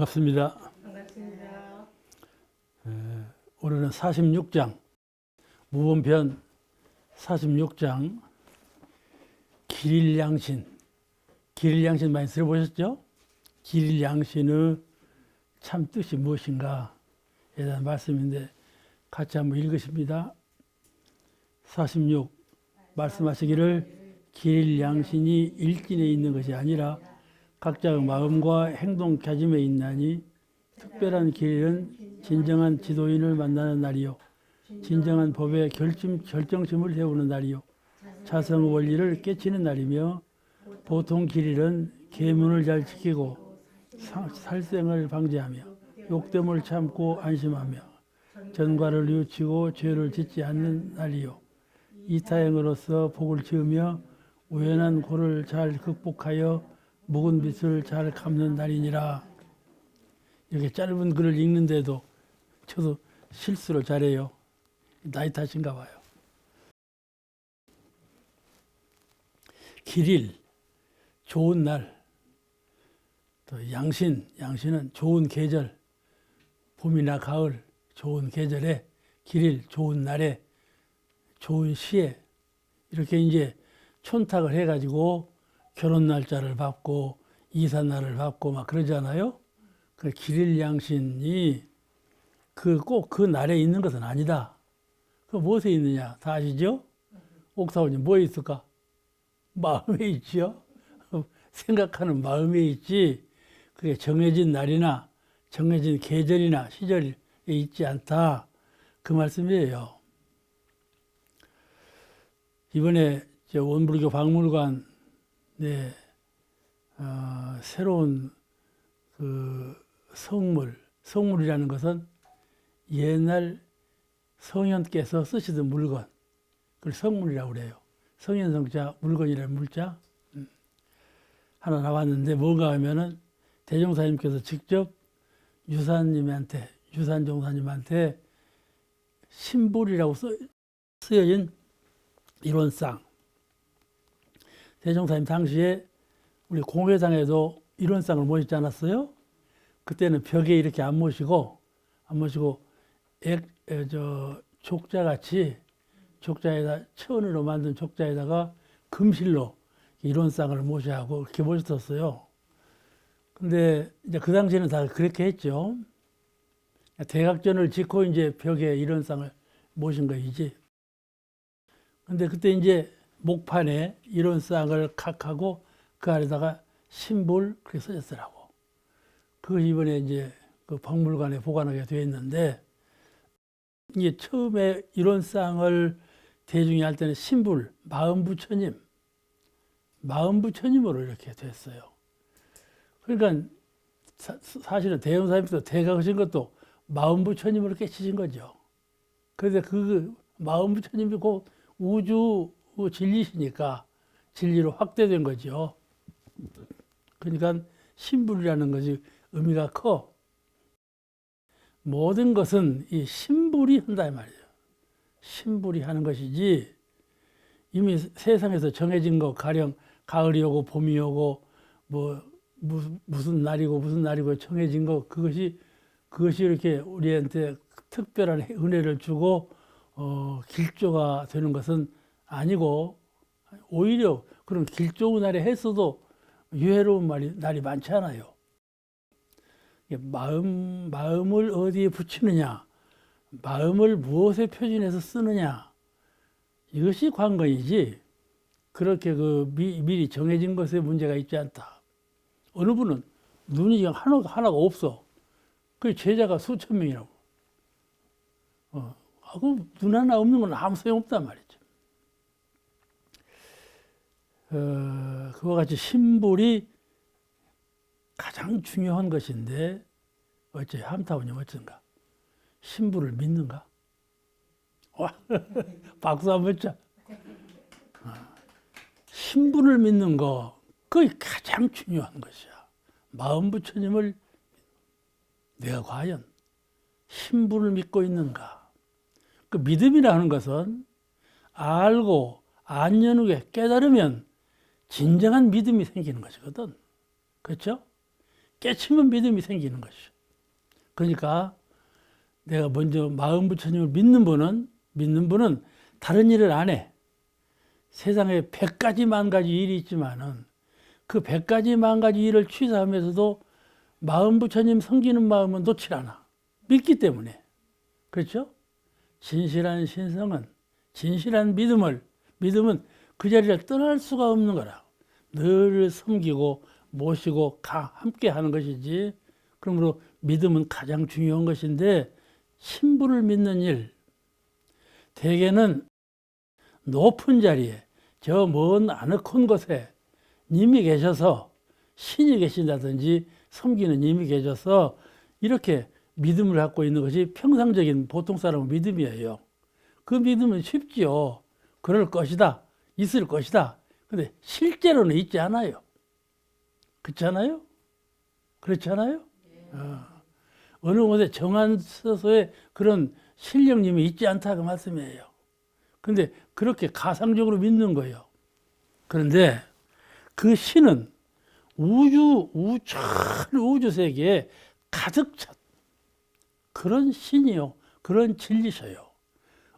반갑습니다. 반갑습니다. 오늘은 46장, 무번편 46장, 길일양신. 길일양신 많이 들어보셨죠? 길일양신의 참 뜻이 무엇인가에 대한 말씀인데 같이 한번 읽으십니다. 46. 말씀하시기를 길일양신이 일진에 있는 것이 아니라 각자의 마음과 행동 가짐에 있나니 특별한 길은 진정한 지도인을 만나는 날이요 진정한 법의 결정심을 세우는 날이요 자성의 원리를 깨치는 날이며 보통 길일은 계문을 잘 지키고 살생을 방지하며 욕됨을 참고 안심하며 전과를 뉘우치고 죄를 짓지 않는 날이요 이타행으로서 복을 지으며 우연한 고를 잘 극복하여 묵은 빛을 잘 감는 날이니라. 이렇게 짧은 글을 읽는데도 저도 실수를 잘해요. 나이 탓인가 봐요. 길일, 좋은 날. 또 양신은 좋은 계절. 봄이나 가을, 좋은 계절에 길일, 좋은 날에 좋은 시에 이렇게 이제 촌탁을 해가지고 결혼 날짜를 받고 이사 날을 받고 막 그러잖아요. 그 길일 양신이 꼭 그 날에 있는 것은 아니다. 그 무엇에 있느냐 다 아시죠? 옥사원님 뭐에 있을까? 마음에 있죠. 생각하는 마음에 있지. 그게 정해진 날이나 정해진 계절이나 시절에 있지 않다. 그 말씀이에요. 이번에 원불교 박물관 새로운 그 성물이라는 것은 옛날 성현께서 쓰시던 물건, 그걸 성물이라고 그래요. 성현성자, 물건이라는 물자 하나 나왔는데 뭔가 하면은 대종사님께서 직접 유산종사님한테 신불이라고 쓰여진 일원상. 대종사님 당시에 우리 공회당에도 일원상을 모시지 않았어요? 그때는 벽에 이렇게 안 모시고 족자같이 족자에다 천으로 만든 족자에다가 금실로 일원상을 모셔하고 이렇게 모셨었어요. 근데 이제 그 당시에는 다 그렇게 했죠. 대각전을 짓고 이제 벽에 일원상을 모신 것이지. 근데 그때 이제 목판에 일원상을 각하고 그 아래다가 신불 그렇게 써졌더라고. 그것이 이번에 이제 그 박물관에 보관하게 되어 있는데, 이게 처음에 일원상을 대중이 할 때는 신불, 마음부처님으로 이렇게 됐어요. 그러니까 사실은 대형사님께서 대가하신 것도 마음부처님으로 깨치신 거죠. 그런데 그 마음부처님이 곧 우주 진리시니까 진리로 확대된 거죠. 그러니까 신불이라는 것이 의미가 커. 모든 것은 이 신불이 한다 이 말이에요. 신불이 하는 것이지 이미 세상에서 정해진 거 가령 가을이 오고 봄이 오고 뭐 무슨 날이고 정해진 거 그것이 이렇게 우리한테 특별한 은혜를 주고 길조가 되는 것은 아니고 오히려 그런 길조의 날에 했어도 유해로운 날이 많지 않아요. 마음을 어디에 붙이느냐, 마음을 무엇에 표준해서 쓰느냐, 이것이 관건이지 그렇게 미리 정해진 것에 문제가 있지 않다. 어느 분은 눈이 하나가 없어. 그 제자가 수천 명이라고. 눈 하나 없는 건 아무 소용없단 말이죠. 그와 같이 신불이 가장 중요한 것인데 어째 함타원님 어쩐가? 신불을 믿는가? 박수 한번 쳐. 신불을 믿는 거 그게 가장 중요한 것이야. 마음부처님을 내가 과연 신불을 믿고 있는가? 그 믿음이라는 것은 알고 안연 후에 깨달으면 진정한 믿음이 생기는 것이거든. 그렇죠? 깨치면 믿음이 생기는 것이죠. 그러니까 내가 먼저 마음 부처님을 믿는 분은 다른 일을 안 해. 세상에 100가지 만 가지 일이 있지만은 그 100가지 만 가지 일을 취사하면서도 마음 부처님 섬기는 마음은 놓질 않아. 믿기 때문에. 그렇죠? 진실한 신성은, 진실한 믿음은 그 자리를 떠날 수가 없는 거라. 늘 섬기고 모시고 함께 하는 것이지. 그러므로 믿음은 가장 중요한 것인데, 신부를 믿는 일, 대개는 높은 자리에, 저 먼 아늑한 곳에 님이 계셔서, 신이 계신다든지 섬기는 님이 계셔서 이렇게 믿음을 갖고 있는 것이 평상적인 보통 사람의 믿음이에요. 그 믿음은 쉽지요. 그럴 것이다. 있을 것이다. 근데 실제로는 있지 않아요. 그렇잖아요? 그렇잖아요? 어느 곳에 정한 서서에 그런 신령님이 있지 않다 그 말씀이에요. 근데 그렇게 가상적으로 믿는 거예요. 그런데 그 신은 우주 세계에 가득 찼 그런 신이요. 그런 진리셔요.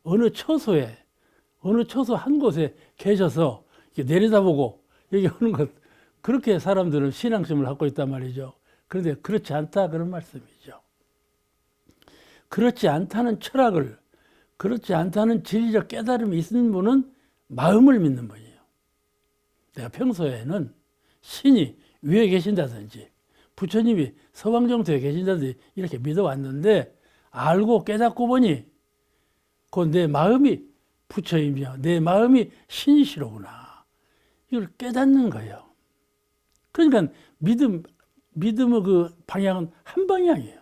어느 처소 한 곳에 계셔서 내려다보고 얘기하는 것, 그렇게 사람들은 신앙심을 갖고 있단 말이죠. 그런데 그렇지 않다 그런 말씀이죠. 그렇지 않다는 철학을, 그렇지 않다는 진리적 깨달음이 있는 분은 마음을 믿는 분이에요. 내가 평소에는 신이 위에 계신다든지 부처님이 서방정토에 계신다든지 이렇게 믿어왔는데, 알고 깨닫고 보니 그 내 마음이 부처님이야, 내 마음이 신이시로구나, 이걸 깨닫는 거예요. 그러니까 믿음의 그 방향은 한 방향이에요.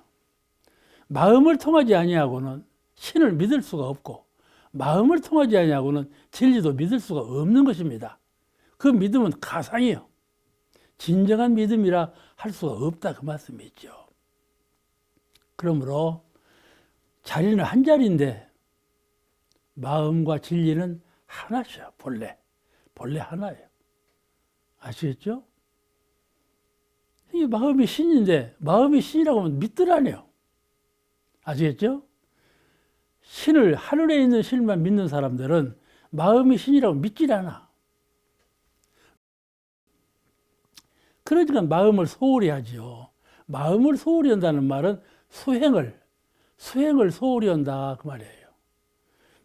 마음을 통하지 아니하고는 신을 믿을 수가 없고, 마음을 통하지 아니하고는 진리도 믿을 수가 없는 것입니다. 그 믿음은 가상이에요. 진정한 믿음이라 할 수가 없다 그 말씀이죠. 그러므로 자리는 한 자리인데 마음과 진리는 하나죠. 본래 하나예요. 아시겠죠? 이게 마음이 신인데, 마음이 신이라고 하면 믿더라네요. 아시겠죠? 신을, 하늘에 있는 신만 믿는 사람들은 마음이 신이라고 믿질 않아. 그러니까 마음을 소홀히 하지요. 마음을 소홀히 한다는 말은 수행을 소홀히 한다 그 말이에요.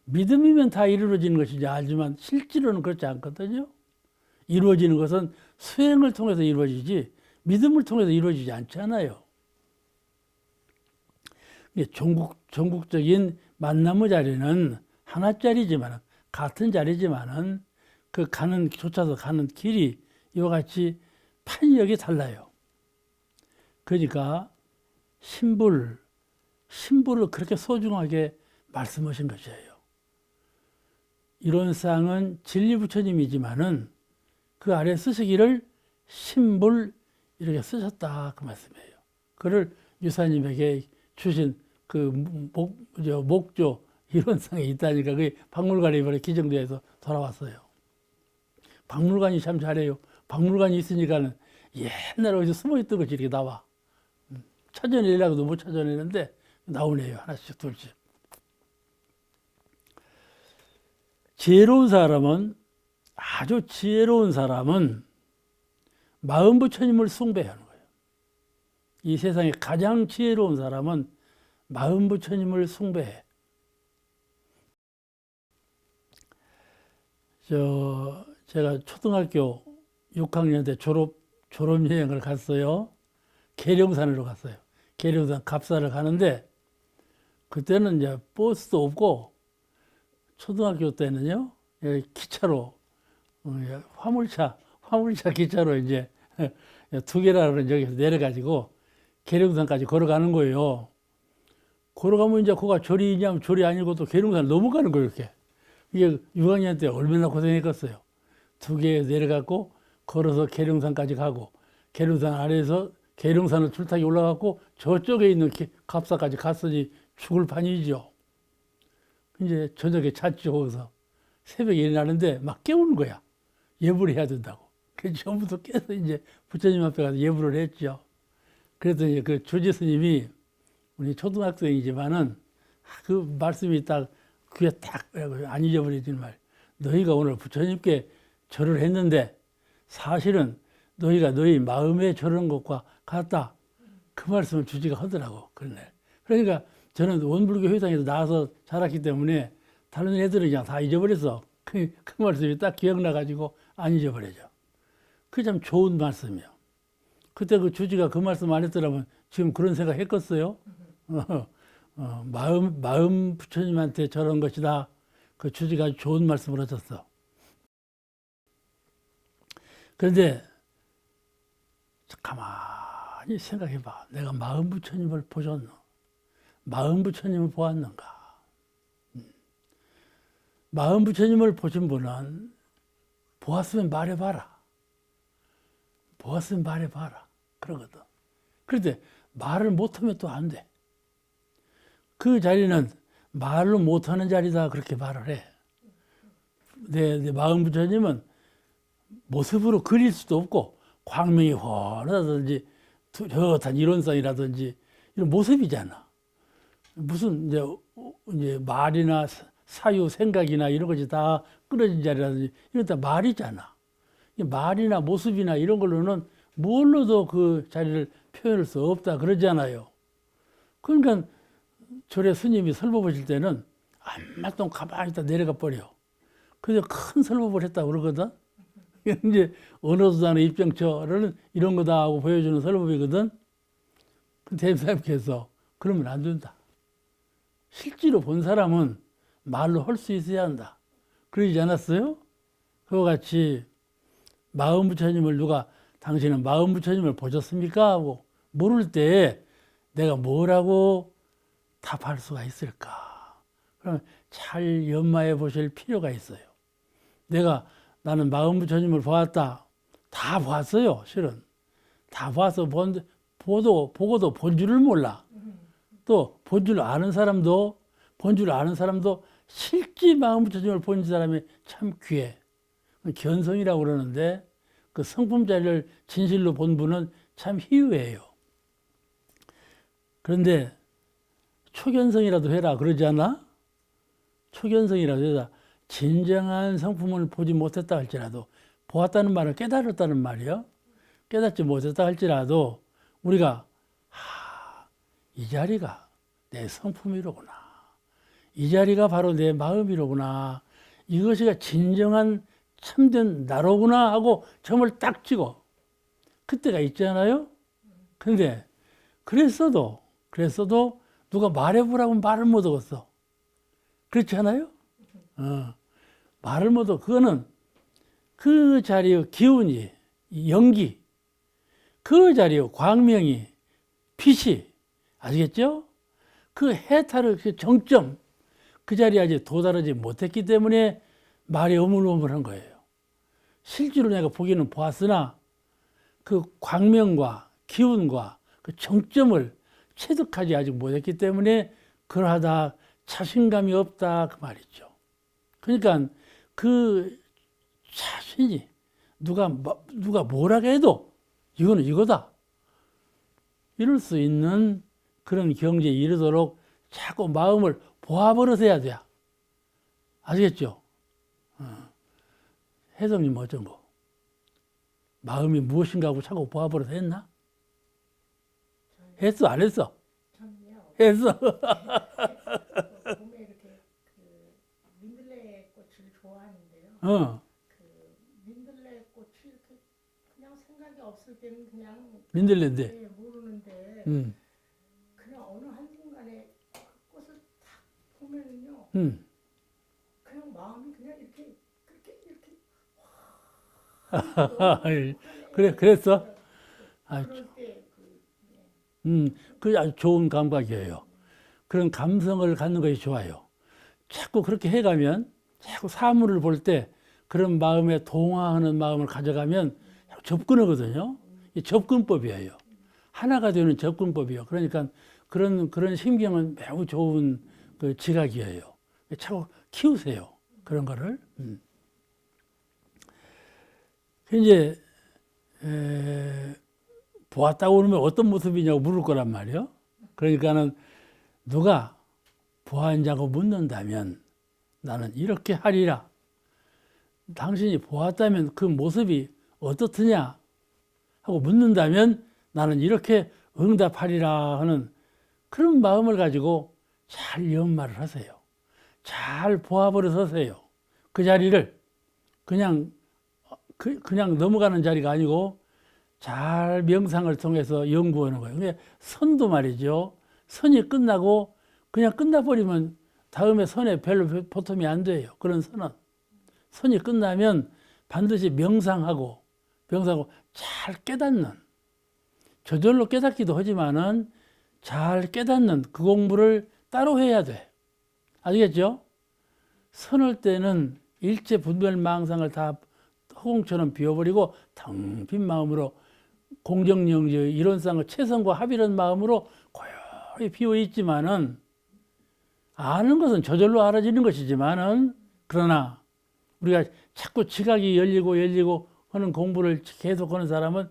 믿음이면 다 이루어지는 것인지 알지만 실제로는 그렇지 않거든요. 이루어지는 것은 수행을 통해서 이루어지지 믿음을 통해서 이루어지지 않잖아요. 전국적인 만남의 자리는 하나짜리지만, 같은 자리지만은 그 쫓아서 가는 길이 이와 같이 판역이 달라요. 그러니까 신부를 그렇게 소중하게 말씀하신 것이에요. 이론상은 진리부처님이지만은 그 아래 쓰시기를 신불 이렇게 쓰셨다 그 말씀이에요. 그를 유사님에게 주신 그 목조 이론상에 있다니까 그게 박물관에 이번에 기증돼서 돌아왔어요. 박물관이 참 잘해요. 박물관이 있으니까는 옛날에 어디서 숨어있던 것이 이렇게 나와. 찾아내려고도 못 찾아내는데 나오네요. 하나씩 둘씩. 아주 지혜로운 사람은 마음 부처님을 숭배하는 거예요. 이 세상에 가장 지혜로운 사람은 마음 부처님을 숭배해. 제가 초등학교 6학년 때 졸업여행을 갔어요. 계룡산으로 갔어요. 계룡산 갑사를 가는데, 그때는 이제 버스도 없고, 초등학교 때는요, 기차로, 화물차 기차로 이제 2개라는 여기서 내려가지고 계룡산까지 걸어가는 거예요. 걸어가면 이제 거가 절이냐면 절이 아니고 또 계룡산을 넘어가는 거예요, 이렇게. 이게 6학년 때 얼마나 고생했겠어요. 2개 내려가고 걸어서 계룡산까지 가고, 계룡산 아래에서 계룡산을 줄타기 올라갔고 저쪽에 있는 갑사까지 갔으니 죽을 판이죠. 이제 저녁에 잤죠. 거기서 새벽에 일어나는데 막 깨우는 거야. 예불을 해야 된다고. 그래서 전부터 깨서 이제 부처님 앞에 가서 예불을 했죠. 그랬더니 그 조지 스님이 우리 초등학생이지만은 그 말씀이 딱 귀에 딱 안 잊어버리는 말. 너희가 오늘 부처님께 절을 했는데 사실은 너희가 너희 마음에 절한 것과 같다. 그 말씀을 주지가 하더라고. 그러네. 그러니까 저는 원불교 회당에서 나와서 자랐기 때문에 다른 애들은 그냥 다 잊어버렸어. 그 말씀이 딱 기억나가지고 안 잊어버려져. 그게 참 좋은 말씀이요. 그때 그 주지가 그 말씀 안 했더라면 지금 그런 생각 했겠어요? 마음 부처님한테 저런 것이다. 그 주지가 좋은 말씀을 하셨어. 그런데 가만히 생각해봐. 내가 마음 부처님을 보셨노? 마음 부처님을 보았는가? 마음 부처님을 보신 분은 보았으면 말해봐라. 보았으면 말해봐라. 그러거든. 그런데 말을 못하면 또 안 돼. 그 자리는 말로 못하는 자리다. 그렇게 말을 해. 내 마음 부처님은 모습으로 그릴 수도 없고 광명이 훤하다든지 뚜렷한 이론성이라든지 이런 모습이잖아. 무슨 이제 말이나 사유, 생각이나 이런 것이 다 끊어진 자리라든지 이런 다 말이잖아. 말이나 모습이나 이런 걸로는 뭘로도 그 자리를 표현할 수 없다 그러잖아요. 그러니까 절에 스님이 설법 보실 때는 암만 동 가만히 있다 내려가 버려. 그래서 큰 설법을 했다고 그러거든. 이제 언어수단의 입정처를 이런 거다 하고 보여주는 설법이거든. 대사님께서 그러면 안 된다. 실제로 본 사람은 말로 할 수 있어야 한다. 그러지 않았어요? 그와 같이 마음 부처님을 누가 당신은 마음 부처님을 보셨습니까? 하고 물을 때 내가 뭐라고 답할 수가 있을까? 그러면 잘 연마해 보실 필요가 있어요. 나는 마음 부처님을 보았다. 다 봤어요, 실은. 다 봐서 보고도 본 줄을 몰라. 또 본 줄 아는 사람도 실제 마음 부처님을 본 사람이 참 귀해. 견성이라고 그러는데 그 성품 자리를 진실로 본 분은 참 희유해요. 그런데 초견성이라도 해라 그러지 않아? 초견성이라도 해라. 진정한 성품을 보지 못했다 할지라도 보았다는 말은 깨달았다는 말이요. 깨닫지 못했다 할지라도 우리가 이 자리가 내 성품이로구나. 이 자리가 바로 내 마음이로구나. 이것이 진정한 참된 나로구나 하고 점을 딱 찍어. 그때가 있잖아요. 근데 그랬어도 누가 말해보라고 말을 못 하겠어. 그렇지 않아요? 말을 못 하고 그거는 그 자리의 기운이 연기 그 자리의 광명이 빛이 아시겠죠? 그 해탈의 그 정점 그 자리에 아직 도달하지 못했기 때문에 말이 어물어물한 거예요. 실제로 내가 보기는 보았으나 그 광명과 기운과 그 정점을 체득하지 아직 못했기 때문에 그러하다 자신감이 없다 그 말이죠. 그러니까 그 자신이 누가 뭐라고 해도 이거는 이거다 이럴 수 있는 그런 경지에 이르도록 자꾸 마음을 보아버릇해야 돼. 아시겠죠? 혜성님 어쩐 거? 마음이 무엇인가 하고 자꾸 보아버릇 했나? 했어 안 했어? 저는요. 했어. 봄에 이렇게 그 민들레 꽃을 좋아하는데요. 어. 그 민들레 꽃이 이렇게 그냥 생각이 없을 때는 그냥 민들레인데. 모르는데 그냥 어느 한순간에 그 꽃을 딱 보면은요. 그냥 마음이 그냥 이렇게 그래 그랬어? 그럴 때 그 아주 좋은 감각이에요. 그런 감성을 갖는 것이 좋아요. 자꾸 그렇게 해가면 자꾸 사물을 볼 때 그런 마음에 동화하는 마음을 가져가면 접근하거든요. 이 접근법이에요. 하나가 되는 접근법이에요. 그러니까 그런 신경은 매우 좋은 그 지각이에요. 자꾸 키우세요. 그런 거를. 이제 보았다고 그러면 어떤 모습이냐고 물을 거란 말이에요. 그러니까는 누가 보았냐고 묻는다면 나는 이렇게 하리라. 당신이 보았다면 그 모습이 어떻느냐 하고 묻는다면 나는 이렇게 응답하리라 하는 그런 마음을 가지고 잘 연말을 하세요. 잘 보아버려 서세요. 그 자리를 그냥 넘어가는 자리가 아니고 잘 명상을 통해서 연구하는 거예요. 그러니까 선도 말이죠. 선이 끝나고 그냥 끝나버리면 다음에 선에 별로 보탬이 안 돼요. 그런 선은. 선이 끝나면 반드시 명상하고 잘 깨닫는, 저절로 깨닫기도 하지만은 잘 깨닫는 그 공부를 따로 해야 돼. 아시겠죠? 선할 때는 일체 분별망상을 다 허공처럼 비워버리고 텅 빈 마음으로 공정영지의 이론상의 최선과 합의라는 마음으로 고요히 비워있지만은 아는 것은 저절로 알아지는 것이지만은 그러나 우리가 자꾸 지각이 열리고 하는 공부를 계속 하는 사람은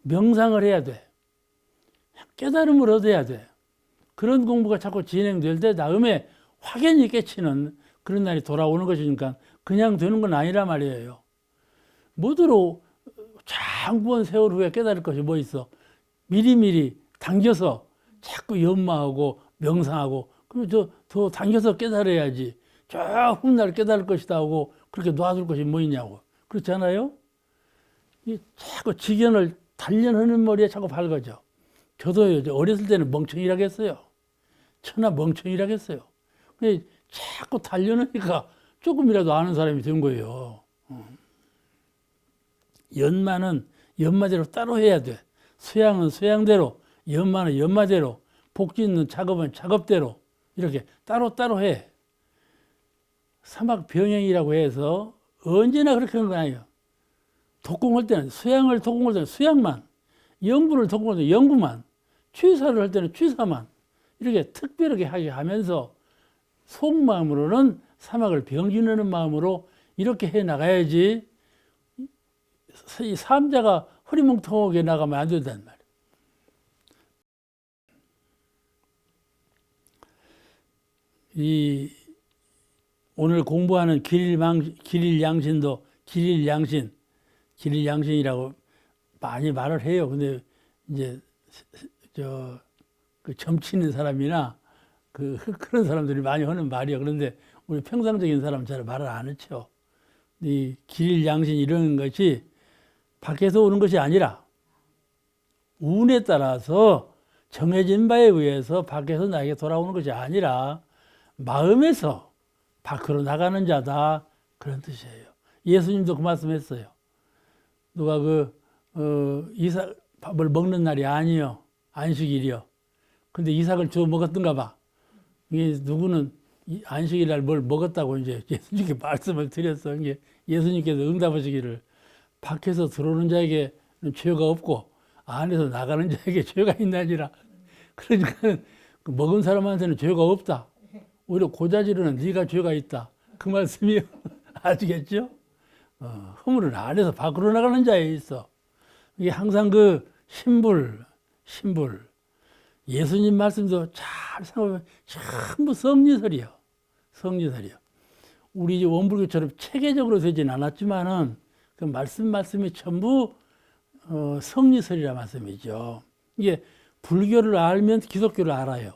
명상을 해야 돼. 깨달음을 얻어야 돼. 그런 공부가 자꾸 진행될 때 다음에 확연히 깨치는 그런 날이 돌아오는 것이니까 그냥 되는 건 아니라 말이에요. 모두로 장구한 세월 후에 깨달을 것이 뭐 있어? 미리미리 당겨서 자꾸 연마하고 명상하고 그러면 더 당겨서 깨달아야지. 저 훗날 깨달을 것이다 하고 그렇게 놔둘 것이 뭐 있냐고. 그렇잖아요? 자꾸 지견을 단련하는 머리에 자꾸 밝아져. 저도 어렸을 때는 멍청이라고 했어요. 천하 멍청이라고 했어요. 근데 자꾸 단련하니까 조금이라도 아는 사람이 된 거예요. 연마는 연마대로 따로 해야 돼. 수양은 수양대로, 연마는 연마대로, 복짓는 작업은 작업대로 이렇게 따로 해. 사막 병행이라고 해서 언제나 그렇게 하는 건 아니에요. 독공할 때는 독공할 때는 수양만, 연구를 독공할 때는 연구만, 취사를 할 때는 취사만 이렇게 특별하게 하게 하면서 속마음으로는 사막을 병진하는 마음으로 이렇게 해 나가야지 이 삼자가 허리멍텅하게 나가면 안 된다는 말이에요. 이 오늘 공부하는 길일양신도 길일양신이라고 많이 말을 해요. 근데 이제 그 점치는 사람이나 그런 사람들이 많이 하는 말이에요. 그런데 우리 평상적인 사람은 잘 말을 안 했죠. 이 길일양신 이런 것이 밖에서 오는 것이 아니라 운에 따라서 정해진 바에 의해서 밖에서 나에게 돌아오는 것이 아니라 마음에서 밖으로 나가는 자다. 그런 뜻이에요. 예수님도 그 말씀했어요. 누가 밥을 먹는 날이 아니요. 안식일이요. 근데 이삭을 주워 먹었던가 봐. 이게 누구는 안식일 날 뭘 먹었다고 이제 예수님께 말씀을 드렸어. 이게 예수님께서 응답하시기를 밖에서 들어오는 자에게는 죄가 없고 안에서 나가는 자에게 죄가 있나니라. 그러니까 먹은 사람한테는 죄가 없다. 오히려 고자질은 네가 죄가 있다. 그 말씀이요. 아시겠죠? 허물은 안에서 밖으로 나가는 자에 있어. 이게 항상 그 신불. 예수님 말씀도 잘 생각하면 전부 성리설이요. 우리 원불교처럼 체계적으로 되진 않았지만은 그 말씀이 전부 성리설이라 말씀이죠. 이게 불교를 알면 기독교를 알아요.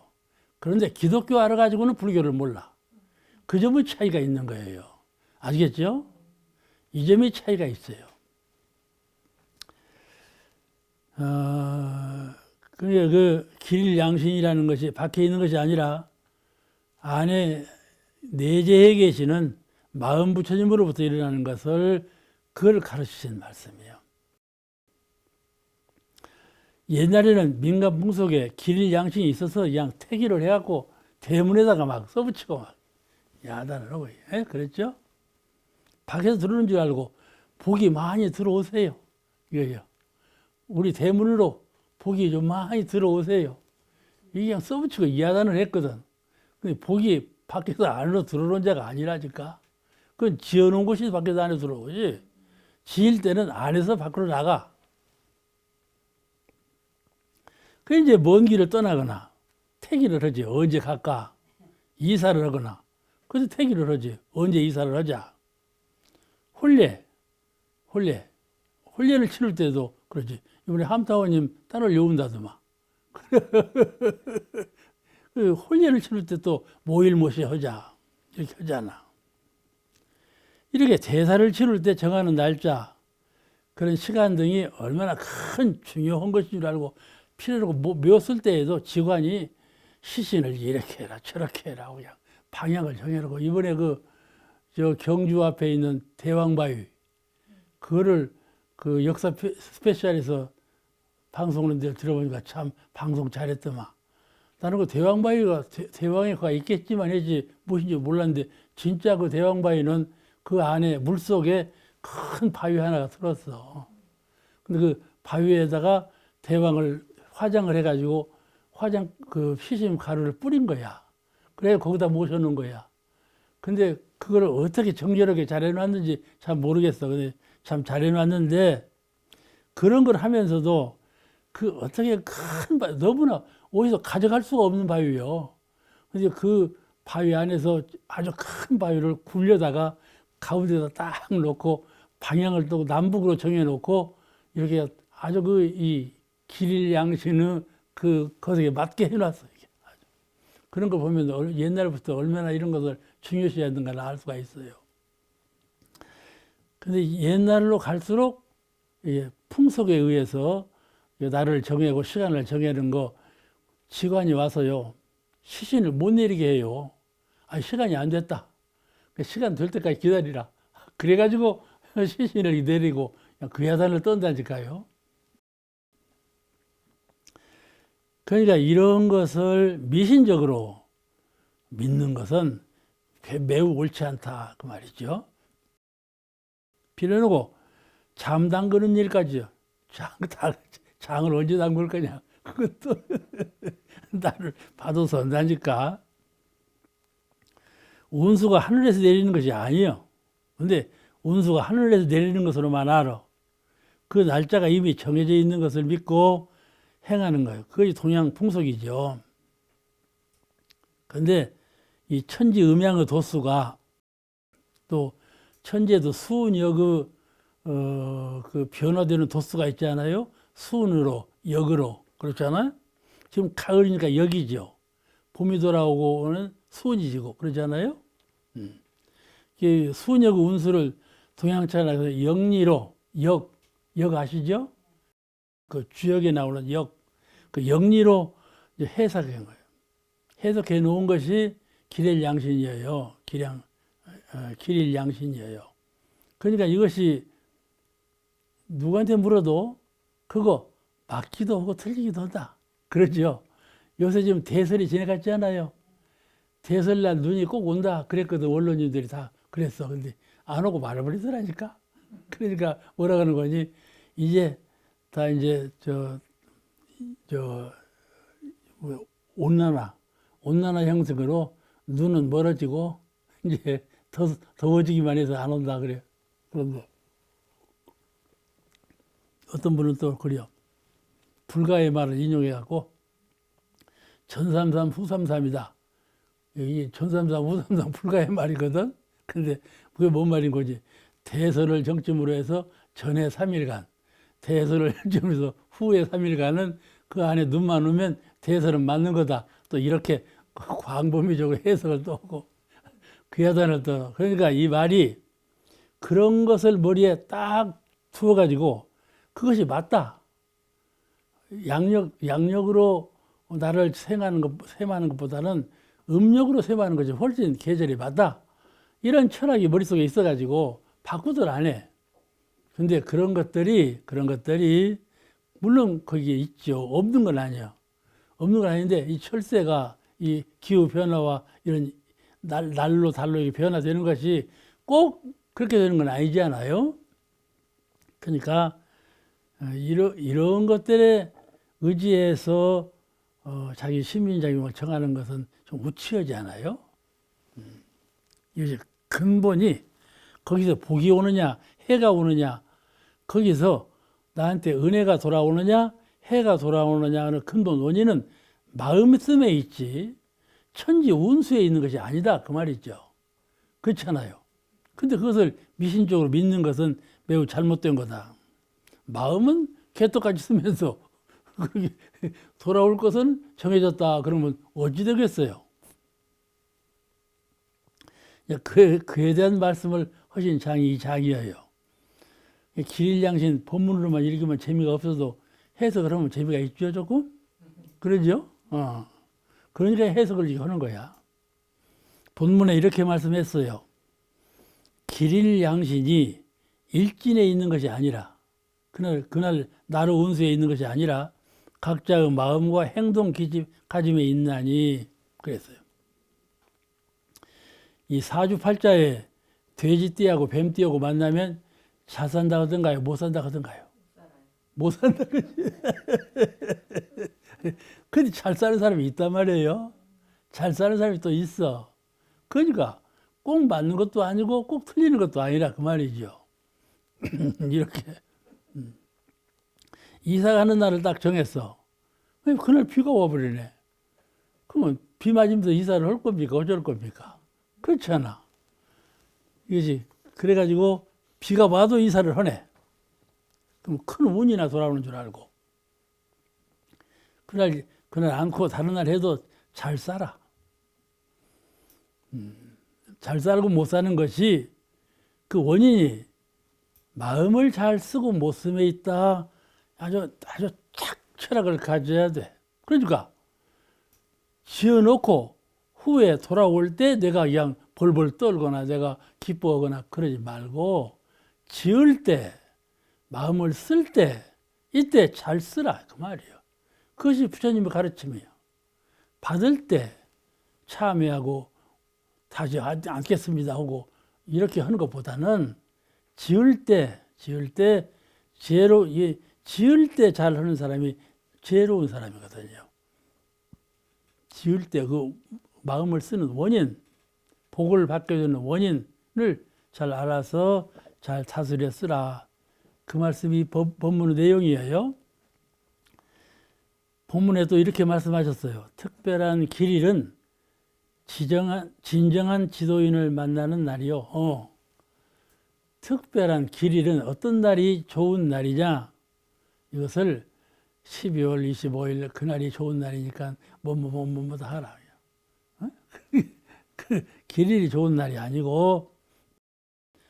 그런데 기독교 알아가지고는 불교를 몰라. 그 점의 차이가 있는 거예요. 아시겠죠? 이 점의 차이가 있어요. 그 길양신이라는 것이 밖에 있는 것이 아니라 안에 내재해 계시는 마음 부처님으로부터 일어나는 것을 그걸 가르치신 말씀이에요. 옛날에는 민간 풍속에 길양신이 있어서 그냥 태기를 해갖고 대문에다가 막 써붙이고 막 야단을 하고 그랬죠? 밖에서 들어오는 줄 알고 복이 많이 들어오세요. 이거요. 우리 대문으로 복이 좀 많이 들어오세요. 이게 그냥 써붙이고 야단을 했거든. 근데 복이 밖에서 안으로 들어오는 자가 아니라니까. 그건 지어놓은 곳이 밖에서 안에 들어오지. 지을 때는 안에서 밖으로 나가. 그 이제 먼 길을 떠나거나 택일을 하지. 언제 갈까? 이사를 하거나. 그래서 택일을 하지. 언제 이사를 하자. 혼례를 치를 때도 그러지. 이번에 함타원님 딸을 여운다더만. 그 혼례를 치를 때 또 모일모시 하자. 이렇게 하잖아. 이렇게 제사를 치를 때 정하는 날짜, 그런 시간 등이 얼마나 큰 중요한 것인 줄 알고 필요하고 묘쓸 때에도 직관이 시신을 이렇게 해라 저렇게 해라 그냥 방향을 정해놓고 이번에 저 경주 앞에 있는 대왕바위 그거를 그 역사 스페셜에서 방송하는 데 들어보니까 참 방송 잘했더만. 나는 그 대왕바위가 대왕에가 있겠지만 했지 무엇인지 몰랐는데 진짜 그 대왕바위는 그 안에 물속에 큰 바위 하나가 들었어. 근데 그 바위에다가 대왕을 화장을 해가지고 그 시심 가루를 뿌린 거야. 그래 거기다 모셔놓은 거야. 근데 그걸 어떻게 정결하게 잘 해놨는지 참 모르겠어. 근데 참 잘 해놨는데 그런 걸 하면서도 그 어떻게 큰 바위, 너무나 어디서 가져갈 수가 없는 바위요. 근데 그 바위 안에서 아주 큰 바위를 굴려다가 가운데다 딱 놓고 방향을 또 남북으로 정해놓고 이렇게 아주 이 길일 양신의 거기에 맞게 해놨어. 이게. 그런 걸 보면 옛날부터 얼마나 이런 것을 중요시했는가를 알 수가 있어요. 근데 옛날로 갈수록 풍속에 의해서 날을 정하고 시간을 정하는 거 직관이 와서요. 시신을 못 내리게 해요. 시간이 안 됐다. 시간 될 때까지 기다리라. 그래가지고 시신을 내리고 그 야단을 떤다니까요. 그러니까 이런 것을 미신적으로 믿는 것은 매우 옳지 않다 그 말이죠. 빌어놓고 잠 담그는 일까지요. 장을 언제 담글 거냐. 그것도 나를 봐줘서 한다니까. 운수가 하늘에서 내리는 것이 아니에요. 근데 운수가 하늘에서 내리는 것으로만 알아. 그 날짜가 이미 정해져 있는 것을 믿고 행하는 거예요. 그것이 동양 풍속이죠. 근데 이 천지 음양의 도수가 또 천지에도 수은역 그 변화되는 도수가 있잖아요. 수은으로, 역으로. 그렇잖아요. 지금 가을이니까 역이죠. 봄이 돌아오고는 수은이 지고 그러잖아요. 수은역 운수를 동양천에서 역리로, 역 아시죠? 그 주역에 나오는 그 역리로 해석한 거예요. 해석해 놓은 것이 길일양신이에요. 길일양신이에요. 그러니까 이것이 누구한테 물어도 그거 맞기도 하고 틀리기도 한다. 그러죠. 요새 지금 대설이 지나갔지 않아요. 대설날 눈이 꼭 온다 그랬거든. 언론인들이 다 그랬어. 근데 안 오고 말아버리더라니까. 그러니까 뭐라 그러는 거니? 이제 다 이제 온난화 형성으로 눈은 멀어지고 이제 더워지기만 해서 안 온다 그래. 그런데 어떤 분은 또 그래요. 불가의 말을 인용해갖고 전삼삼 후삼삼이다. 여기 전삼삼 후삼삼 불가의 말이거든. 근데 그게 뭔 말인 거지? 대선을 정점으로 해서 전에 3일간, 대선을 정점으로 해서 후에 3일간은 그 안에 눈만 오면 대선은 맞는 거다. 또 이렇게 광범위적으로 해석을 또 하고 그 야단을 또. 그러니까 이 말이 그런 것을 머리에 딱 두어가지고 그것이 맞다. 양력으로 나를 셈하는 것보다는 음력으로 셈하는 것이 훨씬 계절이 맞다. 이런 철학이 머릿속에 있어가지고 바꾸들 안 해. 근데 그런 것들이 물론 거기에 있죠. 없는 건 아니야. 없는 건 아닌데 이 철새가 이 기후 변화와 이런 날로 달로 이렇게 변화되는 것이 꼭 그렇게 되는 건 아니지 않아요? 그러니까 이런 것들에 의지해서 자기 시민작용을 정하는 것은 좀 우치하지 않아요? 이제 근본이 거기서 복이 오느냐 해가 오느냐 거기서 나한테 은혜가 돌아오느냐 해가 돌아오느냐 하는 근본 원인은 마음씀에 있지 천지 운수에 있는 것이 아니다 그 말이죠. 그렇잖아요. 근데 그것을 미신적으로 믿는 것은 매우 잘못된 거다. 마음은 개떡같이 쓰면서 그렇게 돌아올 것은 정해졌다 그러면 어찌 되겠어요? 그에 대한 말씀을 하신 장이 이 장이에요. 길일양신 본문으로만 읽으면 재미가 없어도 해석을 하면 재미가 있죠 조금? 그러죠? 그러니까 해석을 하는 거야. 본문에 이렇게 말씀했어요. 길일양신이 일진에 있는 것이 아니라 그날 나로 운수에 있는 것이 아니라 각자의 마음과 행동 가짐에 있나니 그랬어요. 이 사주팔자에 돼지띠하고 뱀띠하고 만나면 잘 산다 하던가요? 못 산다 하던가요? 못 산다 그러지. 근데 잘 사는 사람이 있단 말이에요. 잘 사는 사람이 또 있어. 그러니까 꼭 맞는 것도 아니고 꼭 틀리는 것도 아니라 그 말이죠. 이렇게 이사 가는 날을 딱 정했어. 그날 비가 와버리네. 그러면 비 맞으면서 이사를 할 겁니까? 어쩔 겁니까? 그렇잖아. 이거지. 그래가지고 비가 와도 이사를 하네. 그럼 큰 운이나 돌아오는 줄 알고. 그날 않고 다른 날 해도 잘 살아. 잘 살고 못 사는 것이 그 원인이 마음을 잘 쓰고 못 쓰에 있다. 아주 착 철학을 가져야 돼. 그러니까 지어놓고 후에 돌아올 때 내가 그냥 벌벌 떨거나 내가 기뻐하거나 그러지 말고 지을 때 마음을 쓸 때 이때 잘 쓰라 그 말이에요. 그것이 부처님의 가르침이에요. 받을 때 참여하고 다시 않겠습니다 하고 이렇게 하는 것보다는 지을 때 지을 때 잘 하는 사람이 지혜로운 사람이거든요. 지을 때 그 마음을 쓰는 원인, 복을 받게 되는 원인을 잘 알아서 잘 다스려 쓰라. 그 말씀이 본문의 내용이에요. 본문에 또 이렇게 말씀하셨어요. 특별한 길일은 진정한 지도인을 만나는 날이요. 특별한 길일은 어떤 날이 좋은 날이냐? 이것을 12월 25일 그날이 좋은 날이니까 뭐뭐 다 하라. 그 길일이 좋은 날이 아니고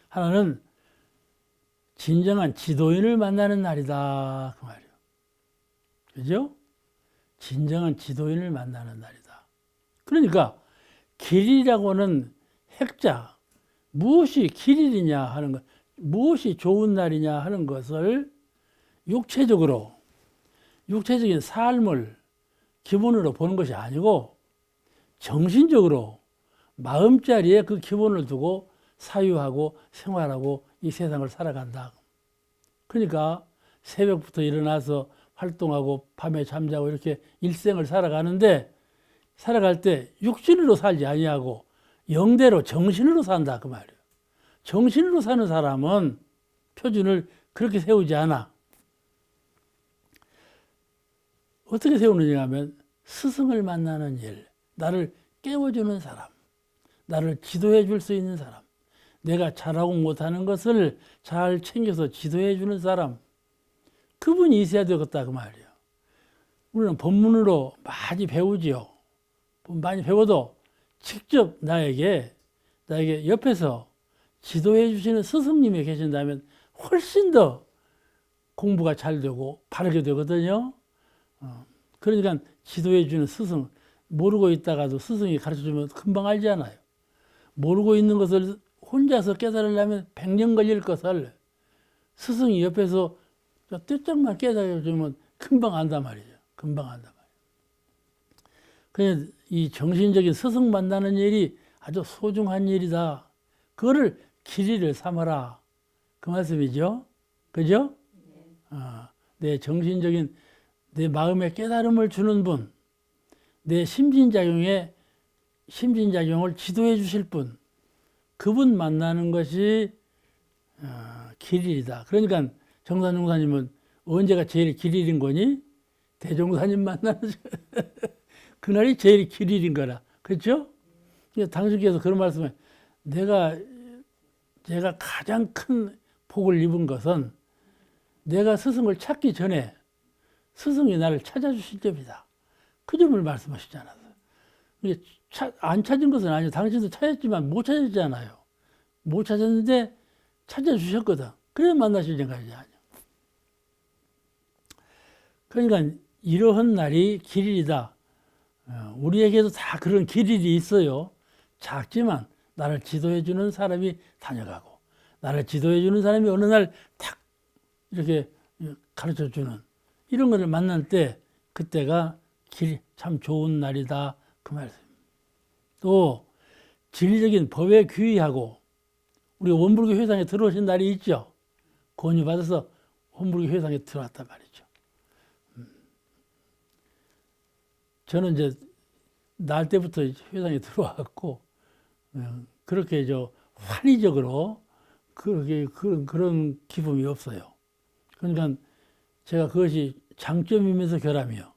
하나는 진정한 지도인을 만나는 날이다 그 말이에요. 그죠? 진정한 지도인을 만나는 날이다. 그러니까 길이라고는 핵자 무엇이 길일이냐 하는 것, 무엇이 좋은 날이냐 하는 것을 육체적인 삶을 기본으로 보는 것이 아니고 정신적으로 마음자리에 그 기본을 두고 사유하고 생활하고 이 세상을 살아간다. 그러니까 새벽부터 일어나서 활동하고 밤에 잠자고 이렇게 일생을 살아가는데 살아갈 때 육신으로 살지 아니하고 영대로 정신으로 산다 그 말이에요. 정신으로 사는 사람은 표준을 그렇게 세우지 않아. 어떻게 세우느냐 하면 스승을 만나는 일, 나를 깨워주는 사람, 나를 지도해 줄 수 있는 사람, 내가 잘하고 못하는 것을 잘 챙겨서 지도해 주는 사람, 그분이 있어야 되겠다 그 말이에요. 우리는 법문으로 많이 배우지요. 많이 배워도 직접 나에게 옆에서 지도해 주시는 스승님이 계신다면 훨씬 더 공부가 잘 되고 바르게 되거든요. 그러니까 지도해 주는 스승, 모르고 있다가도 스승이 가르쳐 주면 금방 알잖아요. 모르고 있는 것을 혼자서 깨달으려면 100년 걸릴 것을 스승이 옆에서 떼짝만 깨달아 주면 금방 안단 말이죠. 금방 안단 말이에요. 그냥 이 정신적인 스승 만나는 일이 아주 소중한 일이다. 그거를 길이를 삼아라. 그 말씀이죠. 그죠? 내 정신적인 내 마음에 깨달음을 주는 분, 내 심진작용을 지도해 주실 분, 그분 만나는 것이 길일이다. 그러니까 정산용사님은 언제가 제일 길일인 거니? 대종사님 만나는 그날이 제일 길일인 거라. 그렇죠? 그러니까 당신께서 그런 말씀을 제가 가장 큰 복을 입은 것은 내가 스승을 찾기 전에 스승이 나를 찾아주신 점이다. 그 점을 말씀하시잖아요. 안 찾은 것은 아니에요. 당신도 찾았지만 못 찾았잖아요. 못 찾았는데 찾아주셨거든. 그래야 만나시는 것이 아니에요. 그러니까 이러한 날이 길일이다. 우리에게도 다 그런 길일이 있어요. 작지만 나를 지도해주는 사람이 다녀가고 나를 지도해주는 사람이 어느 날 탁 이렇게 가르쳐주는 이런 것을 만날 때 그때가 참 좋은 날이다. 그 말씀입니다. 또 진리적인 법에 귀의하고 우리 원불교 회상에 들어오신 날이 있죠. 권유받아서 원불교 회상에 들어왔단 말이죠. 저는 이제 날 때부터 회상에 들어왔고 그렇게 환희적으로 그렇게 그런 기쁨이 없어요. 그러니까 제가 그것이 장점이면서 결함이요.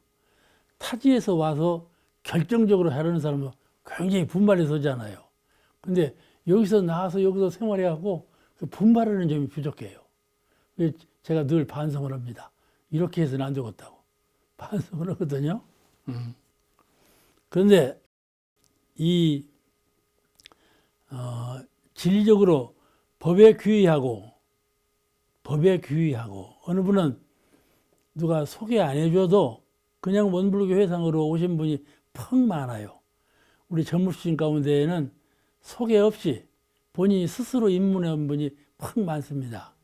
타지에서 와서 결정적으로 하려는 사람은 굉장히 분발이 서잖아요. 근데 여기서 나와서 여기서 생활해갖고 분발하는 점이 부족해요. 제가 늘 반성을 합니다. 이렇게 해서는 안 되겠다고. 반성을 하거든요. 그런데 진리적으로 법에 귀의하고 어느 분은 누가 소개 안 해줘도 그냥 원불교 회상으로 오신 분이 퍽 많아요. 우리 전무신 가운데에는 소개 없이 본인이 스스로 입문해 온 분이 퍽 많습니다.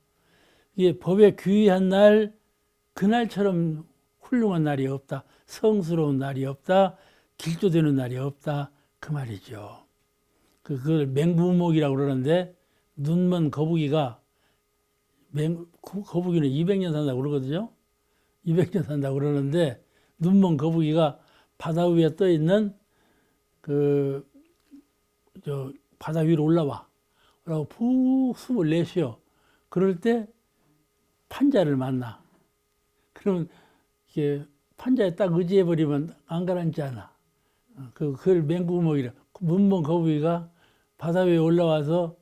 이게 법에 귀의한 날, 그날처럼 훌륭한 날이 없다. 성스러운 날이 없다. 길조되는 날이 없다. 그 말이죠. 그걸 맹부목이라고 그러는데 눈먼 거북이가 거북이는 200년 산다고 그러거든요. 200년 산다고 그러는데 눈먼 거북이가 바다 위에 떠 있는 바다 위로 올라와. 그러고 푹 숨을 내쉬어. 그럴 때 판자를 만나. 그러면 이게 판자에 딱 의지해버리면 안 가라앉지 않아. 그걸 맹구멍이라. 눈먼 거북이가 바다 위에 올라와서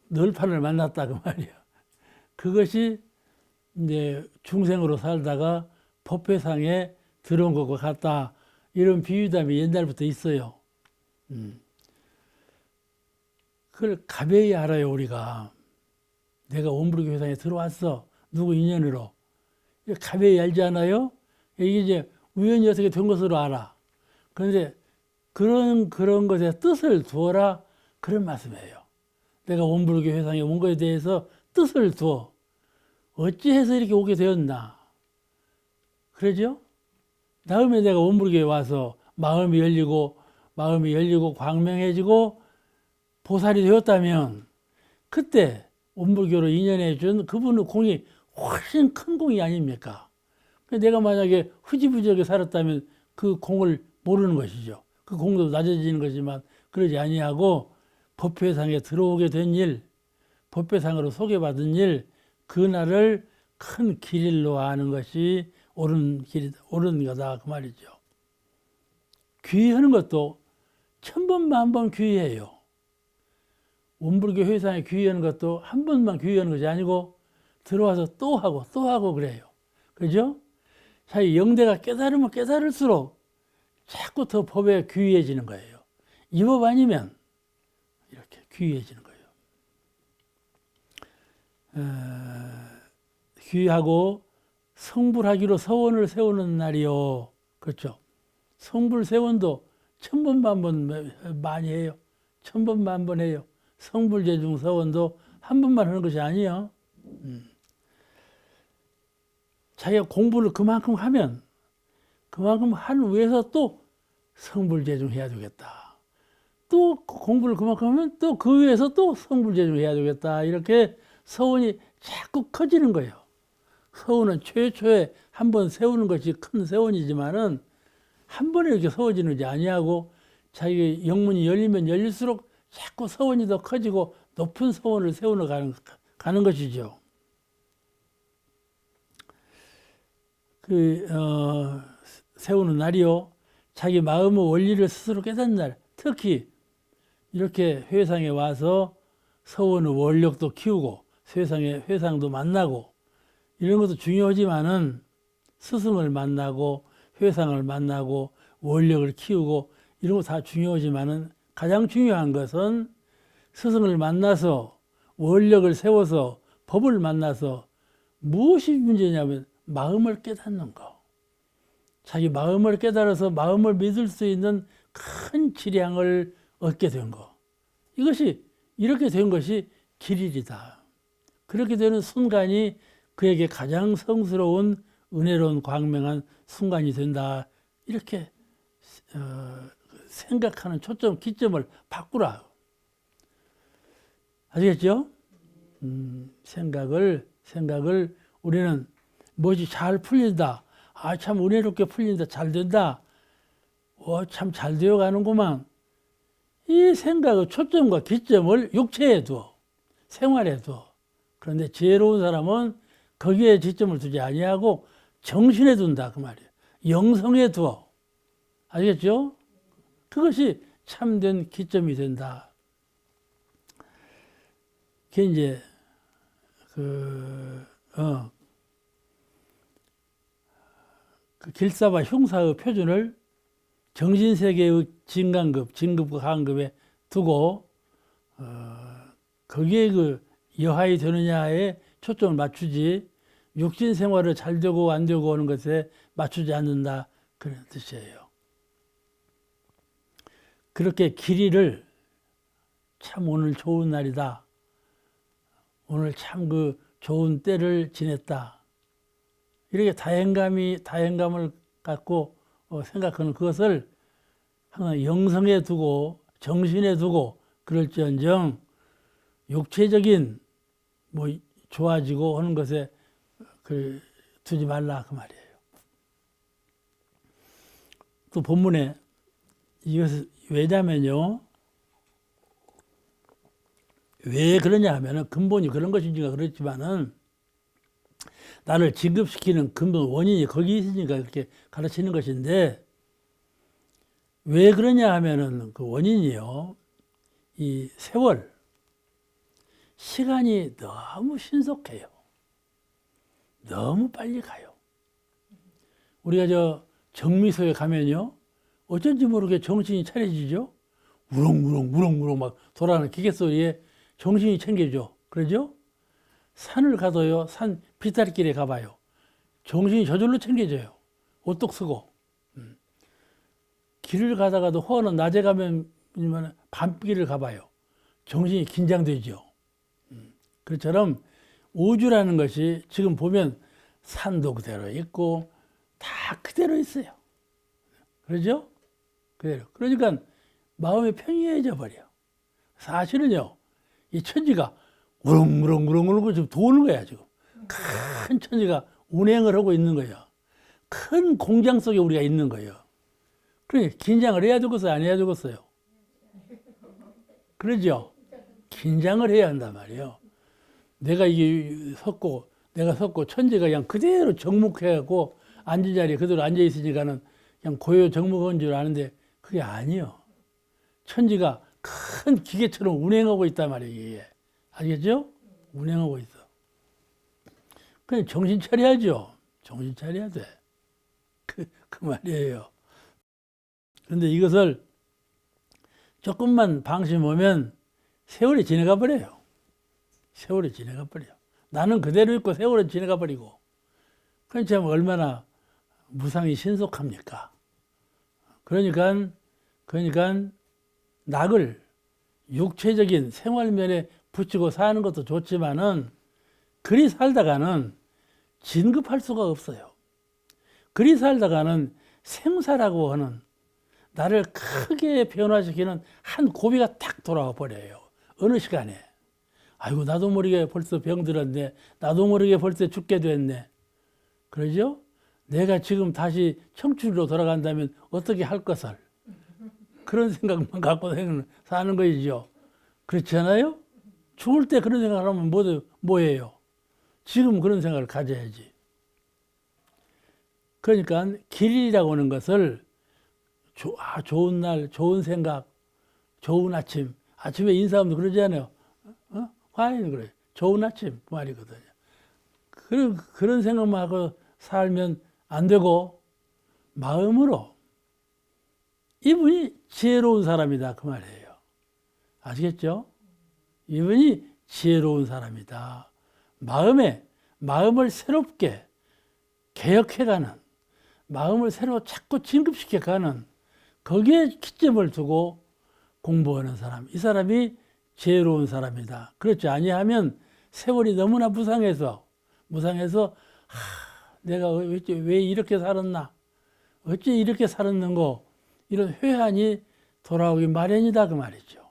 널판을 만났다 그 말이야. 그것이 이제 중생으로 살다가 법회상에 들어온 것과 같다. 이런 비유담이 옛날부터 있어요. 그걸 가벼이 알아요, 우리가. 내가 원불교 회상에 들어왔어. 누구 인연으로. 가벼이 알지 않아요? 이게 이제 우연히 어떻게 된 것으로 알아. 그런데 그런 것에 뜻을 두어라. 그런 말씀이에요. 내가 원불교 회상에 온 것에 대해서 뜻을 두어. 어찌해서 이렇게 오게 되었나. 그러죠? 다음에 내가 원불교에 와서 마음이 열리고 광명해지고 보살이 되었다면 그때 원불교로 인연해 준 그분의 공이 훨씬 큰 공이 아닙니까? 내가 만약에 흐지부지하게 살았다면 그 공을 모르는 것이죠. 그 공도 낮아지는 거지만 그러지 아니하고 법회상에 들어오게 된 일, 법회상으로 소개받은 일, 그날을 큰 길일로 아는 것이 옳은 거다 그 말이죠. 귀의하는 것도 1000번 만번 귀의해요. 원불교 회상에 귀의하는 것도 한 번만 귀의하는 것이 아니고 들어와서 또 하고 그래요. 그죠? 자기 영대가 깨달으면 깨달을수록 자꾸 더 법에 귀의해지는 거예요. 이 법 아니면 이렇게 귀의해지는 거예요. 귀의하고 성불하기로 서원을 세우는 날이요. 그렇죠. 성불 세원도 1000번 만번 많이 해요. 1000번 만번 해요. 성불제중 서원도 한 번만 하는 것이 아니에요. 자기가 공부를 그만큼 하면 그만큼 한 위에서 또 성불제중 해야 되겠다. 또 공부를 그만큼 하면 또 그 위에서 또 성불제중 해야 되겠다. 이렇게 서원이 자꾸 커지는 거예요. 서원은 최초에 한 번 세우는 것이 큰 세원이지만은 한 번에 이렇게 세워지는 게 아니하고 자기 영문이 열리면 열릴수록 자꾸 서원이 더 커지고 높은 서원을 세우러 가는 것이죠. 세우는 날이요. 자기 마음의 원리를 스스로 깨닫는 날. 특히 이렇게 회상에 와서 서원의 원력도 키우고 세상의 회상도 만나고 이런 것도 중요하지만은 스승을 만나고 회상을 만나고 원력을 키우고 이런 거 다 중요하지만은 가장 중요한 것은 스승을 만나서 원력을 세워서 법을 만나서 무엇이 문제냐면 마음을 깨닫는 거. 자기 마음을 깨달아서 마음을 믿을 수 있는 큰 지량을 얻게 된 거. 이것이 이렇게 된 것이 길일이다. 그렇게 되는 순간이 그에게 가장 성스러운 은혜로운 광명한 순간이 된다. 이렇게 생각하는 초점, 기점을 바꾸라. 아시겠죠? 생각을 우리는 뭐지 잘 풀린다. 아, 참 은혜롭게 풀린다. 잘 된다. 참 잘 되어 가는구만. 이 생각의 초점과 기점을 육체에 두어. 생활에 두어. 그런데 지혜로운 사람은 거기에 지점을 두지 아니하고 정신에 둔다. 그 말이에요. 영성에 두어. 아시겠죠? 그것이 참된 기점이 된다. 그게 이제 그 길사와 흉사의 표준을 정신세계의 진급과 하급에 두고 거기에 그 여하이 되느냐에 초점을 맞추지 육신 생활을 잘 되고 안 되고 하는 것에 맞추지 않는다 그런 뜻이에요. 그렇게 길이를 참 오늘 좋은 날이다. 오늘 참 그 좋은 때를 지냈다. 이렇게 다행감을 갖고 생각하는 그것을 항상 영성에 두고 정신에 두고 그럴지언정 육체적인 뭐 좋아지고 하는 것에 두지 말라 그 말이에요. 또 본문에 이것을 왜냐면요. 왜 그러냐 하면은 근본이 그런 것인지가 그렇지만은 나를 진급시키는 근본 원인이 거기 있으니까 그렇게 가르치는 것인데 왜 그러냐 하면은 그 원인이요. 이 세월 시간이 너무 신속해요. 너무 빨리 가요. 우리가 저 정미소에 가면요. 어쩐지 모르게 정신이 차려지죠. 우렁우렁 막 돌아가는 기계 소리에 정신이 챙겨져. 그러죠? 산을 가도요. 산 비탈길에 가봐요. 정신이 저절로 챙겨져요. 옷도 쓰고. 길을 가다가도 허는 낮에 가면 밤길을 가봐요. 정신이 긴장되죠. 그처럼 우주라는 것이 지금 보면 산도 그대로 있고 다 그대로 있어요. 그러죠? 그대로. 그러니까 마음이 평이해져 버려. 사실은요. 이 천지가 우렁우렁 지금 도는 거야 지금. 큰 천지가 운행을 하고 있는 거예요. 큰 공장 속에 우리가 있는 거예요. 그러니 긴장을 해야 되겠어요? 안 해야 되겠어요? 그러죠? 긴장을 해야 한단 말이에요. 내가 섰고 천지가 그냥 그대로 정묵해갖고 앉은 자리에 그대로 앉아 있으니까는 그냥 고요 정묵한 줄 아는데 그게 아니요. 천지가 큰 기계처럼 운행하고 있단 말이에요. 이게. 알겠죠? 운행하고 있어. 그냥 정신 차려야죠. 정신 차려야 돼. 그 말이에요. 그런데 이것을 조금만 방심하면 세월이 지나가 버려요. 세월이 지나가 버려. 나는 그대로 있고 세월은 지나가 버리고. 그러니까 참 얼마나 무상이 신속합니까? 그러니까 낙을 육체적인 생활면에 붙이고 사는 것도 좋지만은 그리 살다가는 진급할 수가 없어요. 그리 살다가는 생사라고 하는 나를 크게 변화시키는 한 고비가 딱 돌아와 버려요. 어느 시간에. 아이고 나도 모르게 벌써 병들었네. 나도 모르게 벌써 죽게 됐네. 그러죠? 내가 지금 다시 청춘으로 돌아간다면 어떻게 할 것을. 그런 생각만 갖고 사는 것이죠. 그렇지 않아요? 죽을 때 그런 생각을 하면 뭐예요? 지금 그런 생각을 가져야지. 그러니까 길이라고 하는 것을 좋은 날, 좋은 생각, 좋은 아침. 아침에 인사하면 그러잖아요. 화해는 그래. 좋은 아침 그 말이거든요. 그런 생각만 하고 살면 안 되고 마음으로 이분이 지혜로운 사람이다 그 말이에요. 아시겠죠? 이분이 지혜로운 사람이다. 마음을 새롭게 개혁해가는, 마음을 새로 자꾸 진급시켜가는 거기에 기점을 두고 공부하는 사람. 이 사람이 지혜로운 사람이다. 그렇지 아니하면 세월이 너무나 무상해서 내가 왜 이렇게 살았나? 어째 이렇게 살았는고? 이런 회한이 돌아오기 마련이다 그 말이죠.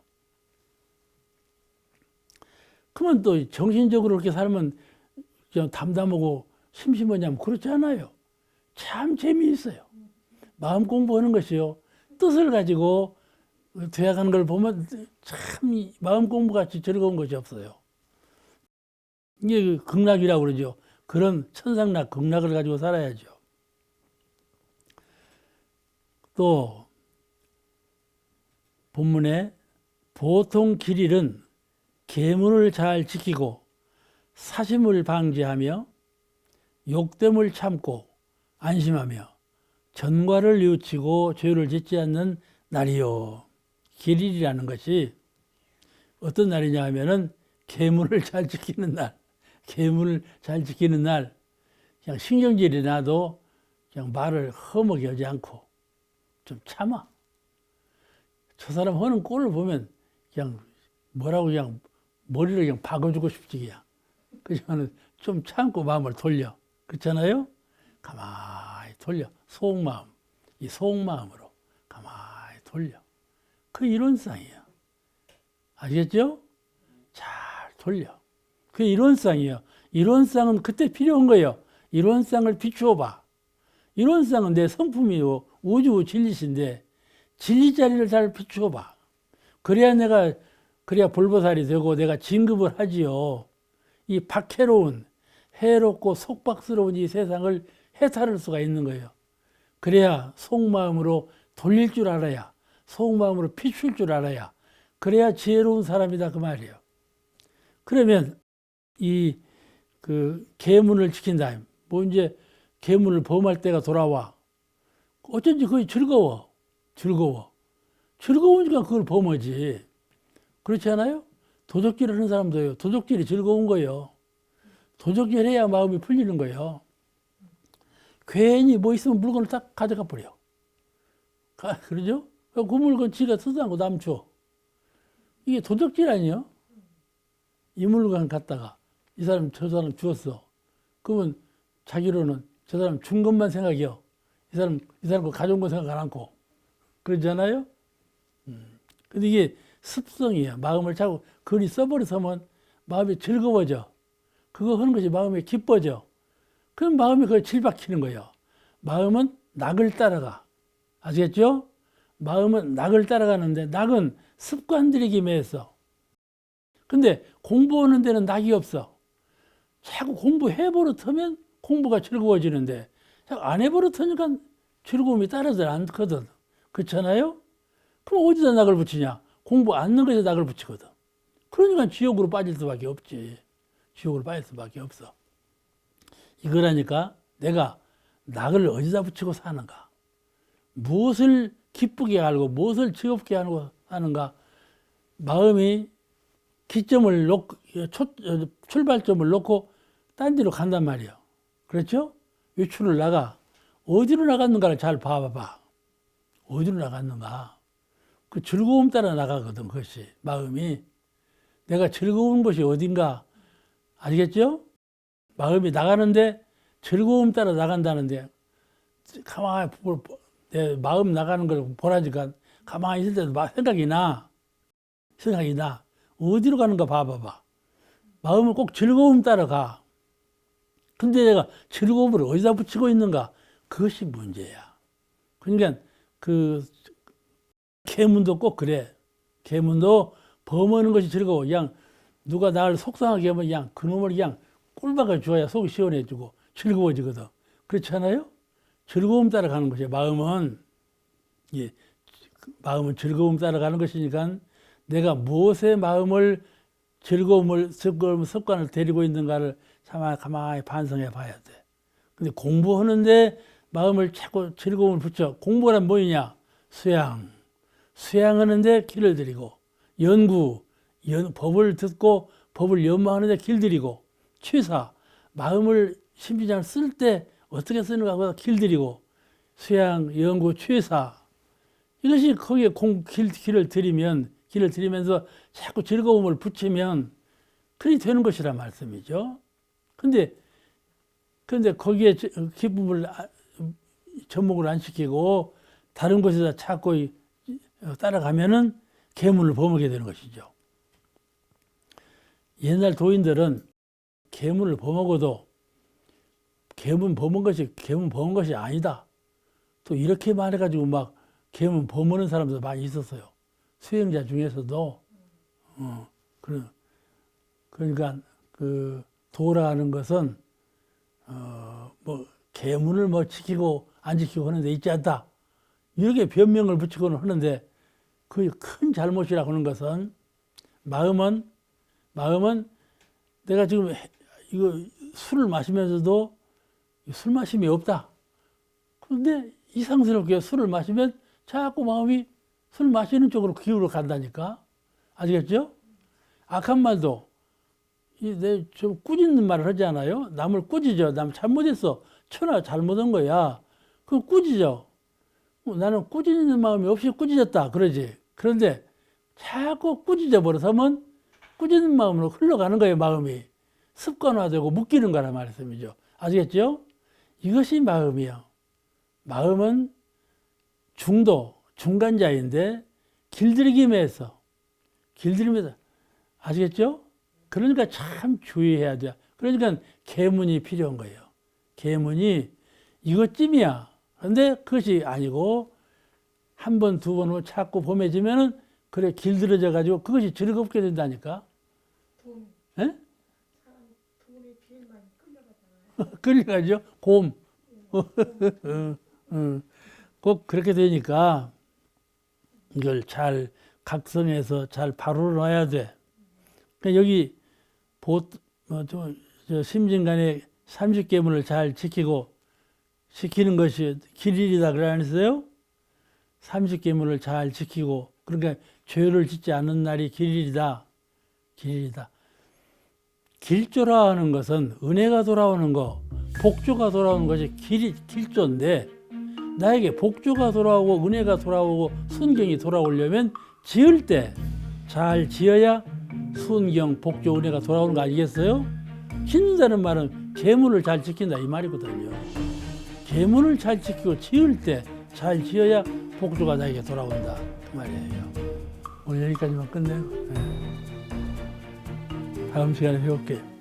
그러면 또 정신적으로 그렇게 살면 그냥 담담하고 심심하냐면 그렇지 않아요. 참 재미있어요. 마음 공부하는 것이요. 뜻을 가지고 되어가는 걸 보면 참 마음 공부같이 즐거운 것이 없어요. 이게 극락이라고 그러죠. 그런 천상락, 극락을 가지고 살아야죠. 또 본문에 보통 길일은 계문을 잘 지키고 사심을 방지하며 욕됨을 참고 안심하며 전과를 뉘우치고 죄를 짓지 않는 날이요. 길일이라는 것이 어떤 날이냐 하면은 계문을 잘 지키는 날. 계문을 잘 지키는 날. 그냥 신경질이 나도 그냥 말을 험하게 하지 않고 좀 참아. 저 사람 하는 꼴을 보면 그냥 뭐라고 그냥 머리를 그냥 박아주고 싶지 그냥. 그지만은 좀 참고 마음을 돌려. 그렇잖아요? 가만히 돌려. 속마음. 이 속마음으로 가만히 돌려. 그 이론상이에요. 아시겠죠? 잘 돌려. 그 이론상이에요. 이론상은 그때 필요한 거예요. 이론상을 비추어 봐. 이론상은 내 성품이요. 우주 진리신데 진리 자리를 잘 비추어 봐. 그래야 볼보살이 되고 내가 진급을 하지요. 이 박해로운, 해롭고 속박스러운 이 세상을 해탈할 수가 있는 거예요. 그래야 속마음으로 돌릴 줄 알아야, 속마음으로 비출 줄 알아야, 그래야 지혜로운 사람이다 그 말이에요. 그러면 계문을 지킨다. 뭐 이제 계문을 범할 때가 돌아와. 어쩐지 그게 즐거워. 즐거우니까 그걸 범하지. 그렇지 않아요? 도적질 하는 사람도요. 도적질이 즐거운 거예요. 도적질 해야 마음이 풀리는 거예요. 괜히 뭐 있으면 물건을 딱 가져가 버려. 그러죠? 그 물건 지가 쓰지 않고 남 줘. 이게 도적질 아니에요? 이 물건 갖다가 이 사람 저 사람 주었어. 그러면 자기로는 저 사람 준 것만 생각해요. 이 사람 거 가져온 거 생각 안 하고. 그러잖아요? 근데 이게 습성이에요. 마음을 자꾸 글이 써버려서면 마음이 즐거워져. 그거 하는 것이 마음이 기뻐져. 그럼 마음이 그걸 질박히는 거예요. 마음은 낙을 따라가. 아시겠죠? 마음은 낙을 따라가는데 낙은 습관들이기 매해서. 근데 공부하는 데는 낙이 없어. 자꾸 공부해 버릇하면 공부가 즐거워지는데 자꾸 안 해버릇하니까 즐거움이 따라서 않거든. 그렇잖아요? 그럼 어디다 낙을 붙이냐? 공부 안 하는 것에 낙을 붙이거든. 그러니까 지옥으로 빠질 수밖에 없지. 지옥으로 빠질 수밖에 없어. 이거라니까 내가 낙을 어디다 붙이고 사는가? 무엇을 기쁘게 알고 무엇을 즐겁게 하고 사는가? 마음이 기점을 놓고 출발점을 놓고 딴 데로 간단 말이에요. 그렇죠? 외출을 나가. 어디로 나갔는가를 잘 봐봐봐. 어디로 나갔는가? 그 즐거움 따라 나가거든, 그것이. 마음이. 내가 즐거운 것이 어딘가. 아시겠죠? 마음이 나가는데 즐거움 따라 나간다는데 가만히 내 마음 나가는 걸 보라니까 가만히 있을 때도 생각이 나. 어디로 가는가 봐봐봐. 마음은 꼭 즐거움 따라가. 근데 내가 즐거움을 어디다 붙이고 있는가? 그것이 문제야. 그러니까 계문도 꼭 그래. 계문도 범하는 것이 즐거워. 그냥 누가 나를 속상하게 하면 그냥 그놈을 그냥 꿀박아 줘야 속이 시원해지고 즐거워지거든. 그렇지 않아요? 즐거움 따라가는 것이에요. 마음은 즐거움 따라가는 것이니까 내가 무엇에 마음을 즐거움을 습관을 데리고 있는가를 가만히 반성해 봐야 돼. 근데 공부하는데 마음을 자꾸 즐거움을 붙여. 공부란 뭐냐? 수양하는데 길을 들이고, 법을 듣고 법을 연마하는데 길 들이고, 취사, 마음을 심지장을 쓸 때 어떻게 쓰는가 하고 길 들이고, 수양, 연구, 취사, 이것이 거기에 길을 들이면서 자꾸 즐거움을 붙이면 그리 되는 것이란 말씀이죠. 근데 거기에 기쁨을 접목을 안 시키고 다른 곳에다 자꾸 따라가면은 계문을 범하게 되는 것이죠. 옛날 도인들은 계문을 범하고도 계문 범한 것이 아니다. 또 이렇게 말해가지고 막 계문 범하는 사람도 많이 있었어요. 수행자 중에서도. 그러니까 그 도라는 것은 계문을 지키고 안 지키고 하는 데 있지 않다. 이렇게 변명을 붙이고는 하는데 그게 큰 잘못이라고 하는 것은 마음은 내가 지금 이거 술을 마시면서도 술 마심이 없다. 그런데 이상스럽게 술을 마시면 자꾸 마음이 술 마시는 쪽으로 기울어 간다니까. 아시겠죠? 악한 말도 좀 꾸짖는 말을 하지 않아요? 남을 꾸짖어. 남 잘못했어. 천하 잘못한 거야. 그럼 꾸짖어. 나는 꾸짖는 마음이 없이 꾸짖었다. 그러지. 그런데 자꾸 꾸짖어 버려서면 꾸짖는 마음으로 흘러가는 거예요. 마음이. 습관화되고 묶이는 거란 말씀이죠. 아시겠죠? 이것이 마음이요. 마음은 중간자인데 길들이기면서 아시겠죠? 그러니까 참 주의해야 돼요. 그러니까 계문이 필요한 거예요. 계문이 이것쯤이야. 그런데 그것이 아니고 한 번, 두 번 자꾸 범해지면은 그래 길들여져 가지고 그것이 즐겁게 된다니까. 돈. 예? 사람 돈에 제일 많이 끌려가잖아요. 끌려가죠. 꼭 그렇게 되니까 이걸 잘 각성해서 잘 바로 놔야 돼. 그러니까 여기 심진간의 30계문을 잘 지키는 것이 길이다 그래 안 했어요? 30계문을 잘 지키고 그러니까 죄를 짓지 않는 날이 길이다. 길조라 하는 것은 은혜가 돌아오는 거, 복조가 돌아오는 것이 길조인데 나에게 복조가 돌아오고 은혜가 돌아오고 순경이 돌아오려면 지을 때 잘 지어야 순경, 복조, 은혜가 돌아오는 거 아니겠어요? 짓는다는 말은 계문을 잘 지킨다 이 말이거든요. 계문을 잘 지키고 지을 때 잘 지어야 복조가 나에게 돌아온다 그 말이에요. 오늘 여기까지만 끝내고 다음 시간에 배울게요.